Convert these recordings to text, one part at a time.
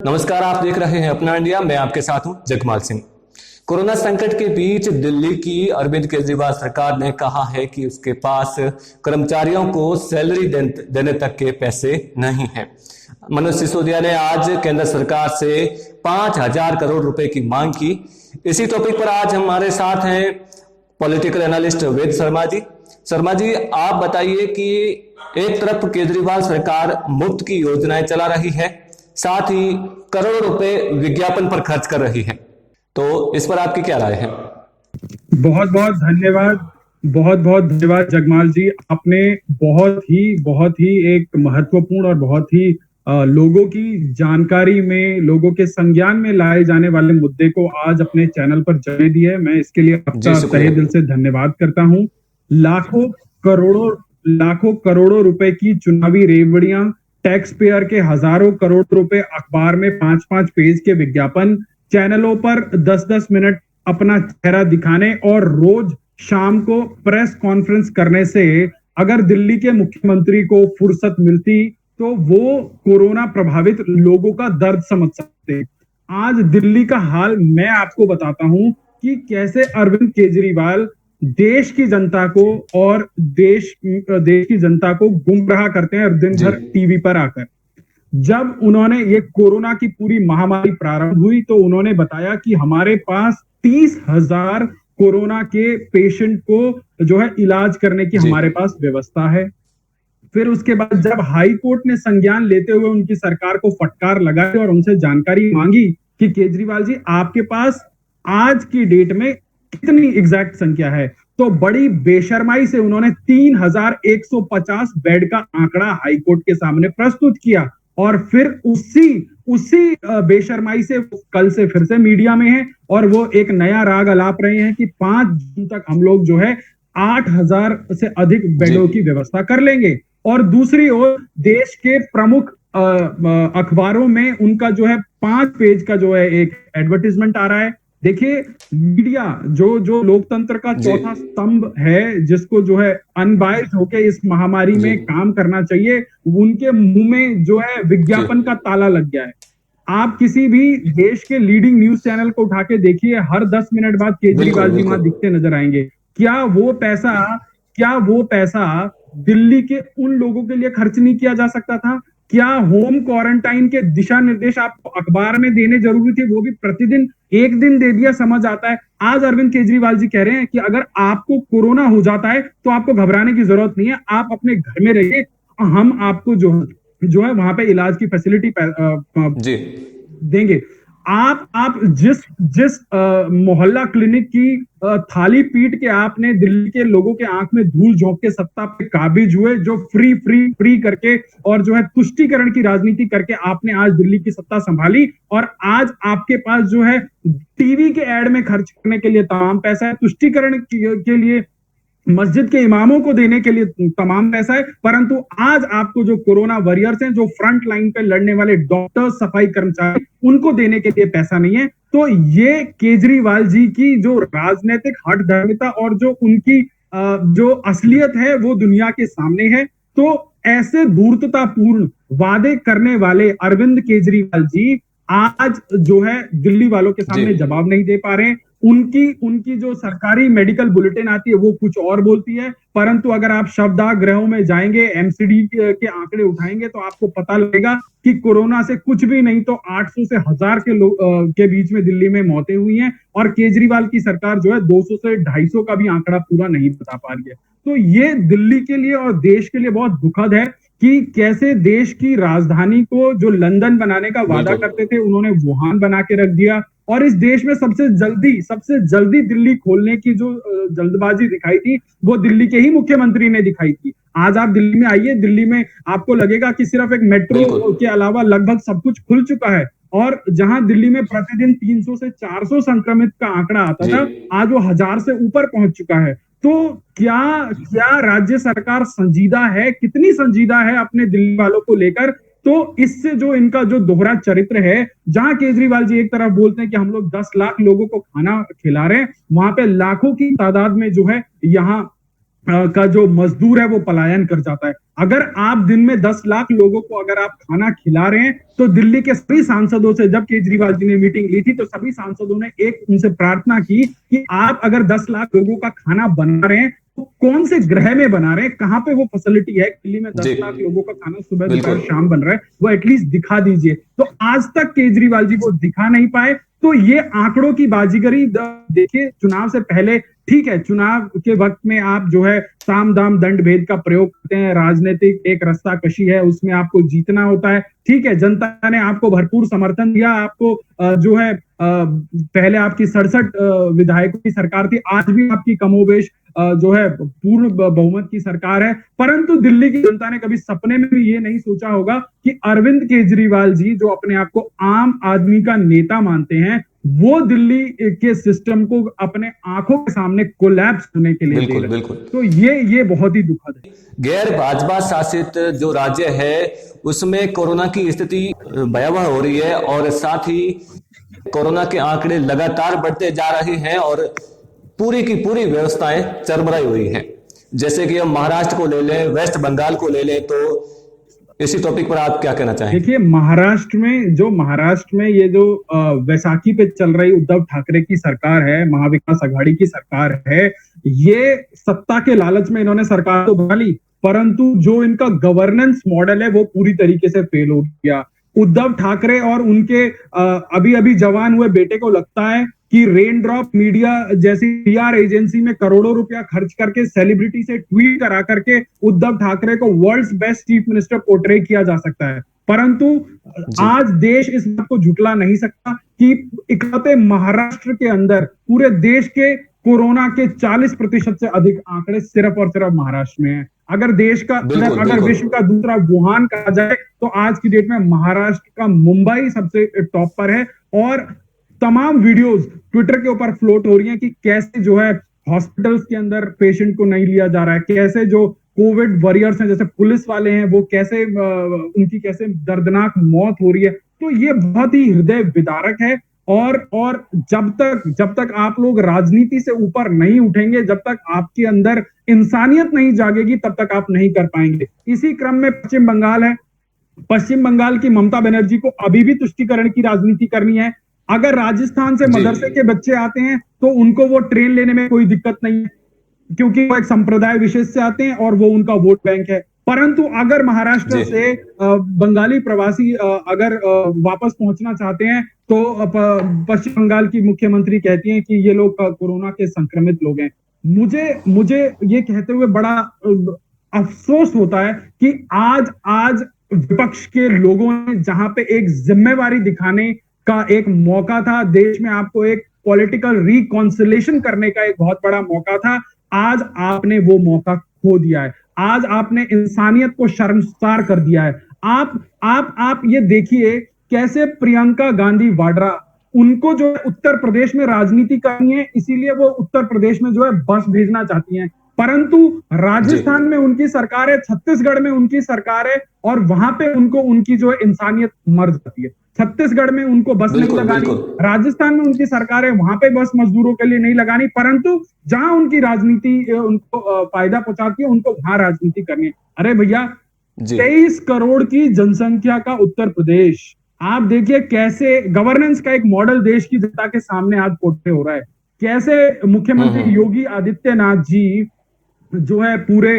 नमस्कार, आप देख रहे हैं अपना इंडिया। मैं आपके साथ हूं जगमाल सिंह। कोरोना संकट के बीच दिल्ली की अरविंद केजरीवाल सरकार ने कहा है कि उसके पास कर्मचारियों को सैलरी देने तक के पैसे नहीं हैं। मनोज सिसोदिया ने आज केंद्र सरकार से 5,000 करोड़ रुपए की मांग की। इसी टॉपिक पर आज हमारे साथ हैं पॉलिटिकल एनालिस्ट वेद शर्मा जी। शर्मा जी, आप बताइए कि एक तरफ केजरीवाल सरकार मुफ्त की योजनाएं चला रही है, साथ ही करोड़ों रुपए विज्ञापन पर खर्च कर रही है, तो इस पर आपकी क्या राय है? बहुत बहुत धन्यवाद, बहुत बहुत धन्यवाद जगमाल जी। आपने बहुत ही एक महत्वपूर्ण और बहुत ही लोगों की जानकारी में, लोगों के संज्ञान में लाए जाने वाले मुद्दे को आज अपने चैनल पर जगह दी है। मैं इसके लिए आपका तहे दिल से धन्यवाद करता हूं। लाखों करोड़ों रुपए की चुनावी रेवड़ियां, टैक्स पेयर के हजारों करोड़ रुपए, अखबार में 5-5 पेज के विज्ञापन, चैनलों पर 10-10 मिनट अपना चेहरा दिखाने और रोज शाम को प्रेस कॉन्फ्रेंस करने से अगर दिल्ली के मुख्यमंत्री को फुर्सत मिलती तो वो कोरोना प्रभावित लोगों का दर्द समझ सकते। आज दिल्ली का हाल मैं आपको बताता हूं कि कैसे अरविंद केजरीवाल देश की जनता को और देश की जनता को गुमराह करते हैं दिन भर टीवी पर आकर। जब उन्होंने ये कोरोना की पूरी महामारी प्रारंभ हुई तो उन्होंने बताया कि हमारे पास 30,000 कोरोना के पेशेंट को जो है इलाज करने की हमारे पास व्यवस्था है। फिर उसके बाद जब हाई कोर्ट ने संज्ञान लेते हुए उनकी सरकार को फटकार लगाई और उनसे जानकारी मांगी कि केजरीवाल जी आपके पास आज की डेट में कितनी एग्जैक्ट संख्या है, तो बड़ी बेशर्माई से उन्होंने 3,150 बेड का आंकड़ा हाईकोर्ट के सामने प्रस्तुत किया। और फिर उसी बेशर्माई से कल से फिर से मीडिया में है और वो एक नया राग अलाप रहे हैं कि 5 जून तक हम लोग जो है 8,000 से अधिक बेडों की व्यवस्था कर लेंगे। और दूसरी ओर देश के प्रमुख अखबारों में उनका जो है 5 पेज का जो है एक एडवर्टीजमेंट आ रहा है। देखिए, मीडिया जो लोकतंत्र का चौथा स्तंभ है, जिसको जो है अनबायस्ड होके इस महामारी में काम करना चाहिए, उनके मुंह में जो है विज्ञापन का ताला लग गया है। आप किसी भी देश के लीडिंग न्यूज चैनल को उठा के देखिए, हर 10 मिनट बाद केजरीवाल जी वहां दिखते नजर आएंगे। क्या वो पैसा दिल्ली के उन लोगों के लिए खर्च नहीं किया जा सकता था? क्या होम क्वारंटाइन के दिशा निर्देश आपको अखबार में देने जरूरी थे? वो भी प्रतिदिन एक दिन दे दिया, समझ आता है। आज अरविंद केजरीवाल जी कह रहे हैं कि अगर आपको कोरोना हो जाता है तो आपको घबराने की जरूरत नहीं है, आप अपने घर में रहिए, हम आपको जो है वहां पे इलाज की फैसिलिटी देंगे। आप जिस मोहल्ला क्लिनिक की थाली पीट के आपने दिल्ली के लोगों के आंख में धूल झोंक के सत्ता पे काबिज हुए, जो फ्री करके और जो है तुष्टीकरण की राजनीति करके आपने आज दिल्ली की सत्ता संभाली, और आज आपके पास जो है टीवी के एड में खर्च करने के लिए तमाम पैसा है, तुष्टीकरण के लिए मस्जिद के इमामों को देने के लिए तमाम पैसा है, परंतु आज आपको जो कोरोना वॉरियर्स हैं, जो फ्रंट लाइन पे लड़ने वाले डॉक्टर, सफाई कर्मचारी, उनको देने के लिए पैसा नहीं है। तो ये केजरीवाल जी की जो राजनीतिक हठधर्मिता और जो उनकी जो असलियत है वो दुनिया के सामने है। तो ऐसे धूर्ततापूर्ण वादे करने वाले अरविंद केजरीवाल जी आज जो है दिल्ली वालों के सामने जवाब नहीं दे पा रहे हैं। उनकी जो सरकारी मेडिकल बुलेटिन आती है वो कुछ और बोलती है, परंतु अगर आप शवदाह गृहों में जाएंगे, एमसीडी के आंकड़े उठाएंगे तो आपको पता लगेगा कि कोरोना से कुछ भी नहीं तो 800 से 1000 के बीच में दिल्ली में मौतें हुई हैं, और केजरीवाल की सरकार जो है 200 से 250 का भी आंकड़ा पूरा नहीं बता पा रही है। तो ये दिल्ली के लिए और देश के लिए बहुत दुखद है कि कैसे देश की राजधानी को जो लंदन बनाने का वादा करते थे उन्होंने वुहान बना के रख दिया, और इस देश में सबसे जल्दी दिल्ली खोलने की जो जल्दबाजी दिखाई थी वो दिल्ली के ही मुख्यमंत्री ने दिखाई थी। आज आप दिल्ली में आइए, दिल्ली में आपको लगेगा कि सिर्फ एक मेट्रो के अलावा लगभग सब कुछ खुल चुका है, और जहां दिल्ली में प्रतिदिन 300 से 400 संक्रमित का आंकड़ा आता था, आज वो 1000 से ऊपर पहुंच चुका है। तो क्या राज्य सरकार संजीदा है, कितनी संजीदा है अपने दिल्ली वालों को लेकर? तो इससे जो इनका जो दोहरा चरित्र है, जहां केजरीवाल जी एक तरफ बोलते हैं कि हम लोग 10 लाख लोगों को खाना खिला रहे हैं, वहां पे लाखों की तादाद में जो है यहाँ का जो मजदूर है वो पलायन कर जाता है। अगर आप दिन में 10 लाख लोगों को अगर आप खाना खिला रहे हैं, तो दिल्ली के सभी सांसदों से, जब केजरीवाल जी ने मीटिंग ली थी, तो सभी सांसदों ने एक उनसे प्रार्थना की कि आप अगर 10 लाख लोगों का खाना बना रहे हैं, तो कौन से ग्रह में बना रहे हैं, कहां पे वो फैसिलिटी है, दिल्ली में 10 जी लाख लोगों का खाना सुबह दोपहर बिल्कुल शाम बन रहा है, वो एटलीस्ट दिखा दीजिए। तो आज तक केजरीवाल जी वो दिखा नहीं पाए। तो ये आंकड़ों की बाजीगरी देखिए, चुनाव से पहले ठीक है, चुनाव के वक्त में आप जो है साम दाम दंड भेद का प्रयोग करते हैं, राजनीतिक एक रास्ता कशी है, उसमें आपको जीतना होता है। ठीक है, जनता ने आपको भरपूर समर्थन दिया, आपको जो है पहले आपकी 67 विधायकों की सरकार थी, आज भी आपकी कमोबेश जो है पूर्ण बहुमत की सरकार है। परंतु दिल्ली की जनता ने कभी सपने में भी ये नहीं सोचा होगा कि अरविंद केजरीवाल जी, जो अपने आप को आम आदमी का नेता मानते हैं, वो दिल्ली के सिस्टम को अपने आंखों के सामने कोलैप्स होने के लिए दे बिल्कुल रहे हैं। बिल्कुल। तो ये बहुत ही दुखद है। गैर भाजपा शासित जो राज्य है उसमें कोरोना की स्थिति भयावह हो रही है और साथ ही कोरोना के आंकड़े लगातार बढ़ते जा रहे हैं और पूरी की पूरी व्यवस्थाएं चरमराई हुई हैं। जैसे कि हम महाराष्ट्र को ले लें, वेस्ट बंगाल को ले लें, तो इसी टॉपिक पर आप क्या कहना चाहेंगे? देखिए, महाराष्ट्र में ये जो वैसाखी पे चल रही उद्धव ठाकरे की सरकार है, महाविकास आघाड़ी की सरकार है, ये सत्ता के लालच में इन्होंने सरकार तो बना ली, परंतु जो इनका गवर्नेंस मॉडल है वो पूरी तरीके से फेल हो गया। उद्धव ठाकरे और उनके अभी अभी जवान हुए बेटे को लगता है कि रेन ड्रॉप मीडिया जैसी पीआर एजेंसी में करोड़ों रुपया खर्च करके सेलिब्रिटी से ट्वीट करा करके उद्धव ठाकरे को world's best chief minister portray किया जा सकता है। परंतु आज देश इस बात को झुटला नहीं सकता कि इकलौते महाराष्ट्र के अंदर पूरे देश के कोरोना के 40% से अधिक आंकड़े सिर्फ और सिर्फ महाराष्ट्र में है। अगर देश का अगर विश्व का दूसरा वुहान कहा जाए, तो आज की डेट में महाराष्ट्र का मुंबई सबसे टॉप पर है। और तमाम वीडियोस ट्विटर के ऊपर फ्लोट हो रही हैं कि कैसे जो है हॉस्पिटल्स के अंदर पेशेंट को नहीं लिया जा रहा है, कैसे जो कोविड वॉरियर्स हैं, जैसे पुलिस वाले हैं, वो कैसे उनकी कैसे दर्दनाक मौत हो रही है। तो ये बहुत ही हृदय विदारक है। और जब तक आप लोग राजनीति से ऊपर नहीं उठेंगे, जब तक आपके अंदर इंसानियत नहीं जागेगी, तब तक आप नहीं कर पाएंगे। इसी क्रम में पश्चिम बंगाल है। पश्चिम बंगाल की ममता बनर्जी को अभी भी तुष्टीकरण की राजनीति करनी है। अगर राजस्थान से मदरसे के बच्चे आते हैं तो उनको वो ट्रेन लेने में कोई दिक्कत नहीं है, क्योंकि वो एक संप्रदाय विशेष से आते हैं और वो उनका वोट बैंक है। परंतु अगर महाराष्ट्र से बंगाली प्रवासी अगर वापस पहुंचना चाहते हैं, तो पश्चिम बंगाल की मुख्यमंत्री कहती हैं कि ये लोग कोरोना के संक्रमित लोग हैं। मुझे ये कहते हुए बड़ा अफसोस होता है कि आज विपक्ष के लोगों ने, जहां पे एक जिम्मेवारी दिखाने का एक मौका था, देश में आपको एक पॉलिटिकल रिकॉन्सिलेशन करने का एक बहुत बड़ा मौका था, आज आपने वो मौका खो दिया है। आज आपने इंसानियत को शर्मसार कर दिया है। आप ये देखिए कैसे प्रियंका गांधी वाड्रा, उनको जो है उत्तर प्रदेश में राजनीति करनी है, इसीलिए वो उत्तर प्रदेश में जो है बस भेजना चाहती हैं। परंतु राजस्थान में उनकी सरकार है, छत्तीसगढ़ में उनकी सरकार है, और वहां पे उनको उनकी जो है इंसानियत मर जाती है। छत्तीसगढ़ में उनको बस नहीं लगानी, राजस्थान में उनकी सरकार है, वहां पे बस मजदूरों के लिए नहीं लगानी, परंतु जहां उनकी राजनीति उनको फायदा पहुंचाती है, उनको वहां राजनीति करनी है। अरे भैया, 23 करोड़ की जनसंख्या का उत्तर प्रदेश, आप देखिए कैसे गवर्नेंस का एक मॉडल देश की जनता के सामने आज पोर्ट्रे हो रहा है। कैसे मुख्यमंत्री योगी आदित्यनाथ जी जो है पूरे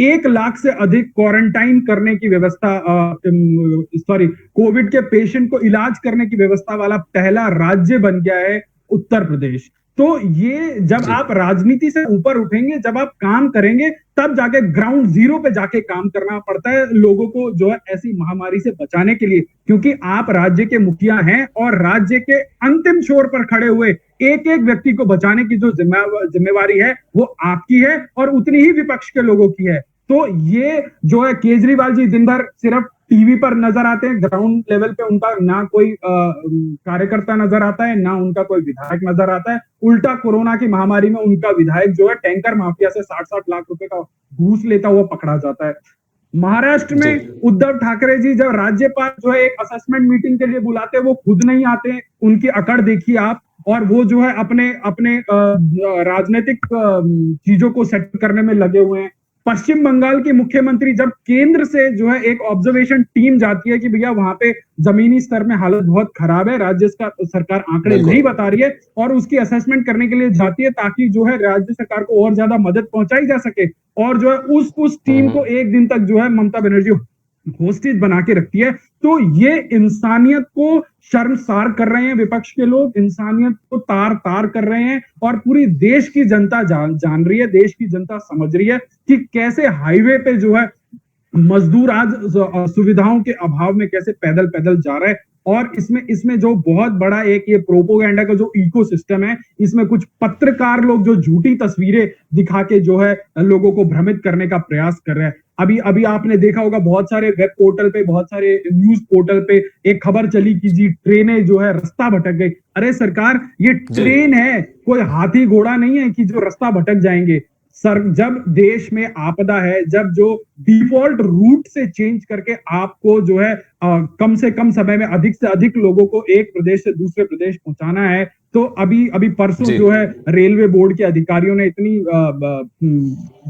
1 लाख से अधिक क्वारंटाइन करने की व्यवस्था, कोविड के पेशेंट को इलाज करने की व्यवस्था वाला पहला राज्य बन गया है उत्तर प्रदेश। तो ये जब आप राजनीति से ऊपर उठेंगे, जब आप काम करेंगे, तब जाके ग्राउंड जीरो पे जाके काम करना पड़ता है लोगों को जो है ऐसी महामारी से बचाने के लिए, क्योंकि आप राज्य के मुखिया हैं और राज्य के अंतिम छोर पर खड़े हुए एक एक व्यक्ति को बचाने की जो जिम्मेवारी है वो आपकी है और उतनी ही विपक्ष के लोगों की है। तो ये जो है केजरीवाल जी दिन भर सिर्फ टीवी पर नजर आते हैं, ग्राउंड लेवल पे उनका ना कोई कार्यकर्ता नजर आता है, ना उनका कोई विधायक नजर आता है। उल्टा कोरोना की महामारी में उनका विधायक जो है टैंकर माफिया से 60-60 लाख रुपए का घूस लेता हुआ पकड़ा जाता है। महाराष्ट्र में जी। उद्धव ठाकरे जी जब राज्यपाल जो है एक असेसमेंट मीटिंग के लिए बुलाते हैं, वो खुद नहीं आते, उनकी अकड़ देखिए आप। और वो जो है अपने अपने राजनीतिक चीजों को सेट करने में लगे हुए हैं। पश्चिम बंगाल के मुख्यमंत्री जब केंद्र से जो है एक ऑब्जर्वेशन टीम जाती है कि भैया वहां पे जमीनी स्तर में हालत बहुत खराब है, राज्य सरकार आंकड़े बिल्कुल। नहीं बता रही है, और उसकी असेसमेंट करने के लिए जाती है ताकि जो है राज्य सरकार को और ज्यादा मदद पहुंचाई जा सके। और जो है उस टीम को एक दिन तक जो है ममता बनर्जी होस्टेज बना के रखती है। तो ये इंसानियत को शर्मसार कर रहे हैं विपक्ष के लोग, इंसानियत को तार तार कर रहे हैं। और पूरी देश की जनता जान रही है, देश की जनता समझ रही है कि कैसे हाईवे पे जो है मजदूर आज सुविधाओं के अभाव में कैसे पैदल पैदल जा रहे हैं। और इसमें जो बहुत बड़ा एक ये प्रोपोगेंडा का जो इकोसिस्टम है, इसमें कुछ पत्रकार लोग जो झूठी तस्वीरें दिखा के जो है लोगों को भ्रमित करने का प्रयास कर रहे हैं। अभी अभी आपने देखा होगा बहुत सारे वेब पोर्टल पे, बहुत सारे न्यूज पोर्टल पे एक खबर चली कि जी ट्रेनें जो है रास्ता भटक गई। अरे सरकार, ये ट्रेन है, कोई हाथी घोड़ा नहीं है कि जो रास्ता भटक जाएंगे। सर, जब देश में आपदा है, जब जो डिफॉल्ट रूट से चेंज करके आपको जो है कम से कम समय में अधिक से अधिक लोगों को एक प्रदेश से दूसरे प्रदेश पहुंचाना है, तो अभी अभी परसों जो है रेलवे बोर्ड के अधिकारियों ने इतनी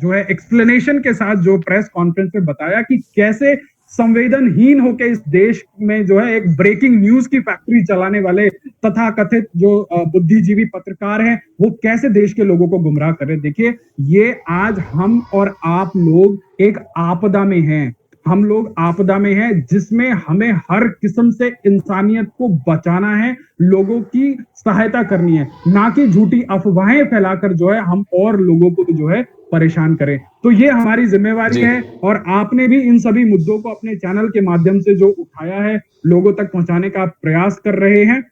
जो है एक्सप्लेनेशन के साथ जो प्रेस कॉन्फ्रेंस में बताया कि कैसे संवेदनहीन होकर इस देश में जो है एक ब्रेकिंग न्यूज की फैक्ट्री चलाने वाले तथाकथित जो बुद्धिजीवी पत्रकार हैं, वो कैसे देश के लोगों को गुमराह कर रहे हैं। देखिए, ये आज हम और आप लोग एक आपदा में हैं, हम लोग आपदा में हैं जिसमें हमें हर किस्म से इंसानियत को बचाना है, लोगों की सहायता करनी है, ना कि झूठी अफवाहें फैलाकर जो है हम और लोगों को जो है परेशान करें। तो ये हमारी जिम्मेवारी है, और आपने भी इन सभी मुद्दों को अपने चैनल के माध्यम से जो उठाया है, लोगों तक पहुंचाने का प्रयास कर रहे हैं।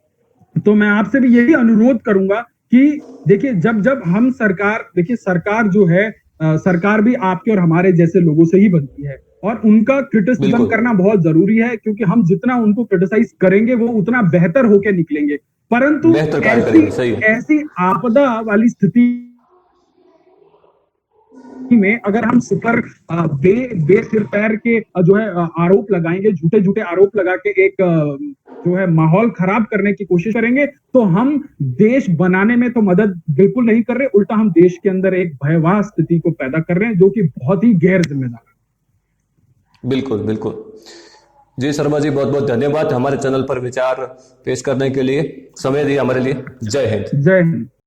तो मैं आपसे भी यही अनुरोध करूंगा कि देखिए, जब जब हम देखिए सरकार जो है सरकार भी आपके और हमारे जैसे लोगों से ही बनती है, और उनका क्रिटिसिज्म करना बहुत जरूरी है, क्योंकि हम जितना उनको क्रिटिसाइज करेंगे वो उतना बेहतर होके निकलेंगे। परंतु ऐसी आपदा वाली स्थिति में अगर हम सिपर सिर पैर के जो है आरोप लगाएंगे, झूठे झूठे आरोप लगा के एक जो है माहौल खराब करने की कोशिश करेंगे, तो हम देश बनाने में तो मदद बिल्कुल नहीं कर रहे, उल्टा हम देश के अंदर एक भयावह स्थिति को पैदा कर रहे हैं, जो कि बहुत ही गैर जिम्मेदार है। बिल्कुल बिल्कुल। जी शर्मा जी, बहुत बहुत धन्यवाद हमारे चैनल पर विचार पेश करने के लिए, समय दिया हमारे लिए। जय हिंद। जय हिंद।